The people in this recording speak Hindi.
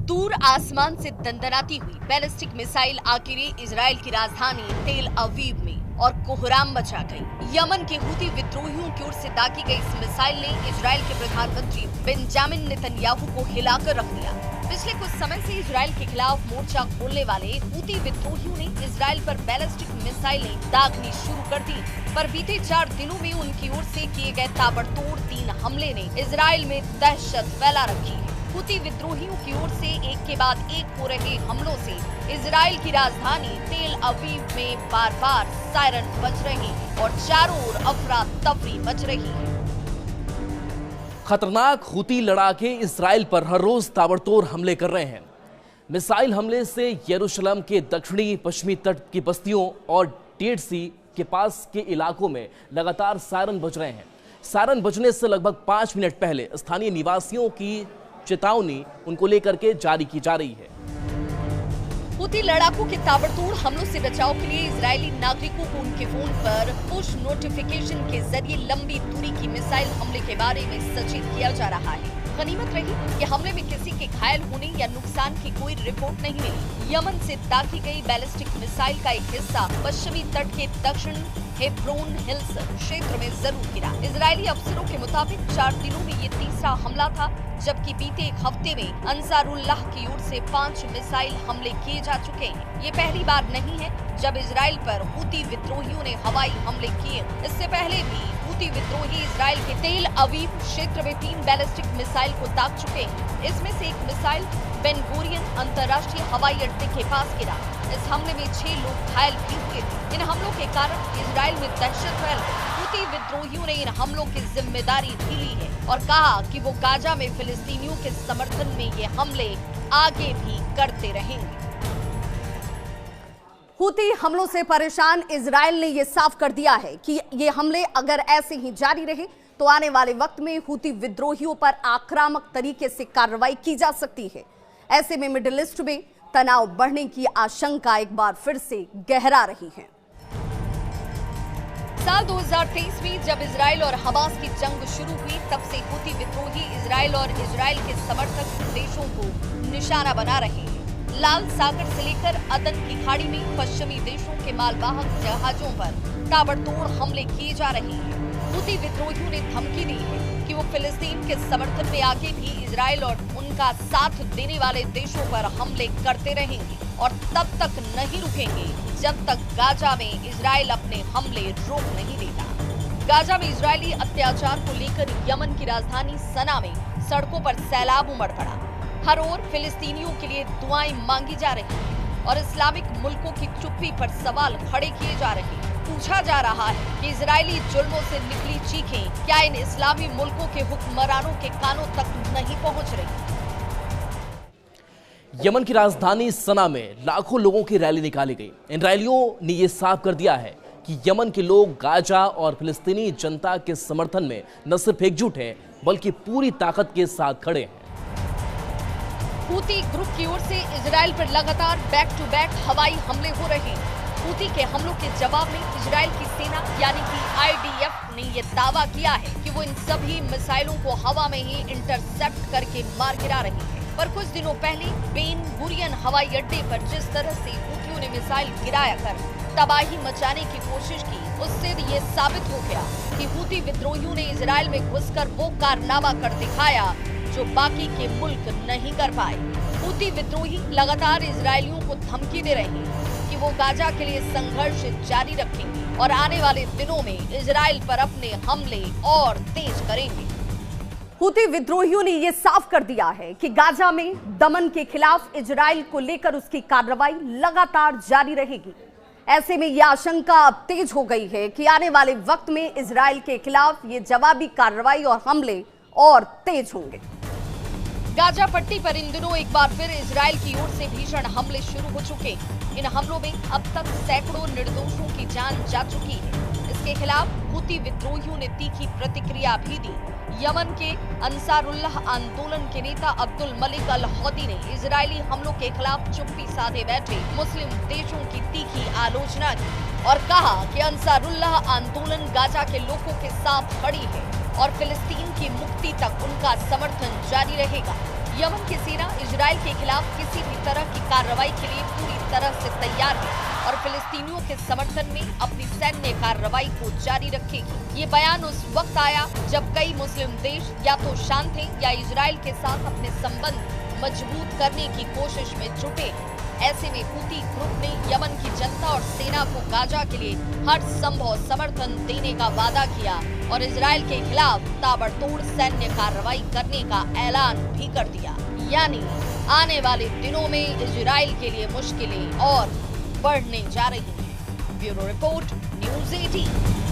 दूर आसमान से दंदनाती हुई बैलिस्टिक मिसाइल आखिर इजराइल की राजधानी तेल अवीव में और कोहराम मचा गई। यमन के हूती विद्रोहियों की ओर से दागी गई इस मिसाइल ने इजराइल के प्रधानमंत्री बेंजामिन नेतन्याहू को हिलाकर रख दिया। पिछले कुछ समय से इजराइल के खिलाफ मोर्चा खोलने वाले हूती विद्रोहियों ने इजराइल पर बैलिस्टिक मिसाइलें दागनी शुरू कर दी, पर बीते 4 दिनों में उनकी ओर से किए गए ताबड़तोड़ 3 हमले ने इजराइल में दहशत फैला रखी है। हूती विद्रोहियों की ओर से एक के बाद एक हो रहे हमलों से इजराइल की राजधानी तेल अवीव में बार-बार सायरन बज रहे हैं और चारों ओर अफरा तफरी मच रही है। खतरनाक हूती लड़ाके इजराइल पर हर रोज ताबड़तोड़ हमले कर रहे हैं। मिसाइल हमले से यरूशलेम के दक्षिणी पश्चिमी तट की बस्तियों और डेड सी के पास के इलाकों में लगातार सायरन बज रहे हैं। सायरन बजने से लगभग 5 मिनट पहले स्थानीय निवासियों की चेतावनी उनको लेकर के जारी की जा रही है। हूती लड़ाकों के ताबड़तोड़ हमलों से बचाव के लिए इजरायली नागरिकों को उनके फोन पर पुश नोटिफिकेशन के जरिए लंबी दूरी की मिसाइल हमले के बारे में सचेत किया जा रहा है। गनीमत रही कि हमले में किसी के घायल होने या नुकसान की कोई रिपोर्ट नहीं मिली। यमन से दागी गई बैलिस्टिक मिसाइल का एक हिस्सा पश्चिमी तट के दक्षिण हेब्रोन हिल्स क्षेत्र में जरूर गिरा। इजरायली अफसरों के मुताबिक 4 दिनों में ये तीसरा हमला था, जबकि बीते एक हफ्ते में अंसारुल्लाह की ओर से 5 मिसाइल हमले किए जा चुके हैं। ये पहली बार नहीं है जब इजराइल पर हूती विद्रोहियों ने हवाई हमले किए। इससे पहले भी हूती विद्रोही इजराइल के तेल अवीव क्षेत्र में 3 बैलिस्टिक मिसाइल को दाग चुके हैं। इसमें से एक मिसाइल बेन गुरियन अंतर्राष्ट्रीय हवाई अड्डे के पास गिरा। इस हमले में 6 लोग घायल भी हुए थे। इन हमलों के कारण इजराइल में दहशत फैल गई। हूती विद्रोहियों ने इन हमलों की जिम्मेदारी भी ली है और कहा कि वो गाजा में फिलिस्तीनियों के समर्थन में ये हमले आगे भी करते रहेंगे। हूती हमलों से परेशान इजराइल ने ये साफ कर दिया है कि ये हमले अगर ऐसे ही जारी रहे तो आने वाले वक्त में हूती विद्रोहियों पर आक्रामक तरीके से कार्रवाई की जा सकती है। ऐसे में मिडिल ईस्ट में तनाव बढ़ने की आशंका एक बार फिर से गहरा रही है। साल 2023 में जब इजराइल और हमास की जंग शुरू हुई, तब से हूती विद्रोही इजराइल और इजराइल के समर्थक देशों को निशाना बना रहे हैं। लाल सागर से लेकर अदन की खाड़ी में पश्चिमी देशों के मालवाहक जहाजों पर ताबड़तोड़ हमले किए जा रहे हैं। हूती विद्रोहियों ने धमकी दी है कि वो फिलिस्तीन के समर्थन में आगे भी इजराइल और उनका साथ देने वाले देशों पर हमले करते रहेंगे और तब तक नहीं रुकेंगे जब तक गाजा में इजराइल अपने हमले रोक नहीं देता। गाजा में इजरायली अत्याचार को लेकर यमन की राजधानी सना में सड़कों पर सैलाब उमड़ पड़ा। हर ओर फिलिस्तीनियों के लिए दुआएं मांगी जा रही हैं और इस्लामिक मुल्कों की चुप्पी पर सवाल खड़े किए जा रहे हैं। पूछा जा रहा है कि इजरायली जुल्मों से निकली चीखें क्या इन इस्लामी मुल्कों के हुक्मरानों के कानों तक नहीं पहुंच रही। यमन की राजधानी सना में लाखों लोगों की रैली निकाली गई। इन रैलियों ने यह साफ कर दिया है कि यमन के लोग गाजा और फिलिस्तीनी जनता के समर्थन में न सिर्फ एकजुट हैं बल्कि पूरी ताकत के साथ खड़े हैं। हूती ग्रुप की ओर से इजराइल पर लगातार बैक टू बैक हवाई हमले हो रहे हैं। हूती के हमलों के जवाब में इजराइल की सेना यानी कि IDF ने यह दावा किया है कि वो इन सभी मिसाइलों को हवा में ही इंटरसेप्ट करके मार गिरा रही है। पर कुछ दिनों पहले बेन गुरियन हवाई अड्डे पर जिस तरह से हूतियों ने मिसाइल गिराया कर तबाही मचाने की कोशिश की, उससे ये साबित हो गया कि हूती विद्रोहियों ने इजराइल में घुसकर वो कारनामा कर दिखाया जो बाकी के मुल्क नहीं कर पाए। हूती विद्रोही लगातार इजरायलियों को धमकी दे रहे हैं कि वो गाजा के लिए संघर्ष जारी रखेंगे और आने वाले दिनों में इजराइल पर अपने हमले और तेज करेंगे। हूती विद्रोहियों ने यह साफ कर दिया है कि गाजा में दमन के खिलाफ इजराइल को लेकर उसकी कार्रवाई लगातार जारी रहेगी। ऐसे में यह आशंका अब तेज हो गई है कि आने वाले वक्त में इजराइल के खिलाफ ये जवाबी कार्रवाई और हमले और तेज होंगे। गाजा पट्टी पर इन दिनों एक बार फिर इजराइल की ओर से भीषण हमले शुरू हो चुके हैं। इन हमलों में अब तक सैकड़ों निर्दोषों की जान जा चुकी है। इसके खिलाफ हूती विद्रोहियों ने तीखी प्रतिक्रिया भी दी। यमन के अंसारुल्लाह आंदोलन के नेता अब्दुल मलिक अल हौदी ने इजरायली हमलों के खिलाफ चुप्पी साधे बैठे मुस्लिम देशों की तीखी आलोचना की और कहा कि अंसारुल्लाह आंदोलन गाजा के लोगों के साथ खड़ी है और फिलिस्तीन की मुक्ति तक उनका समर्थन जारी रहेगा। यमन की सेना इजराइल के खिलाफ किसी भी तरह की कार्रवाई के लिए पूरी तरह से तैयार है और फिलिस्तीनियों के समर्थन में अपनी सैन्य कार्रवाई को जारी रखेगी। ये बयान उस वक्त आया जब कई मुस्लिम देश या तो शांत थे या इजराइल के साथ अपने संबंध मजबूत करने की कोशिश में जुटे। ऐसे में हूती ग्रुप ने यमन की जनता और सेना को गाजा के लिए हर संभव समर्थन देने का वादा किया और इजराइल के खिलाफ ताबड़तोड़ सैन्य कार्रवाई करने का ऐलान भी कर दिया। यानी आने वाले दिनों में इजराइल के लिए मुश्किलें और बढ़ने जा रही हैं। Bureau report, news 18।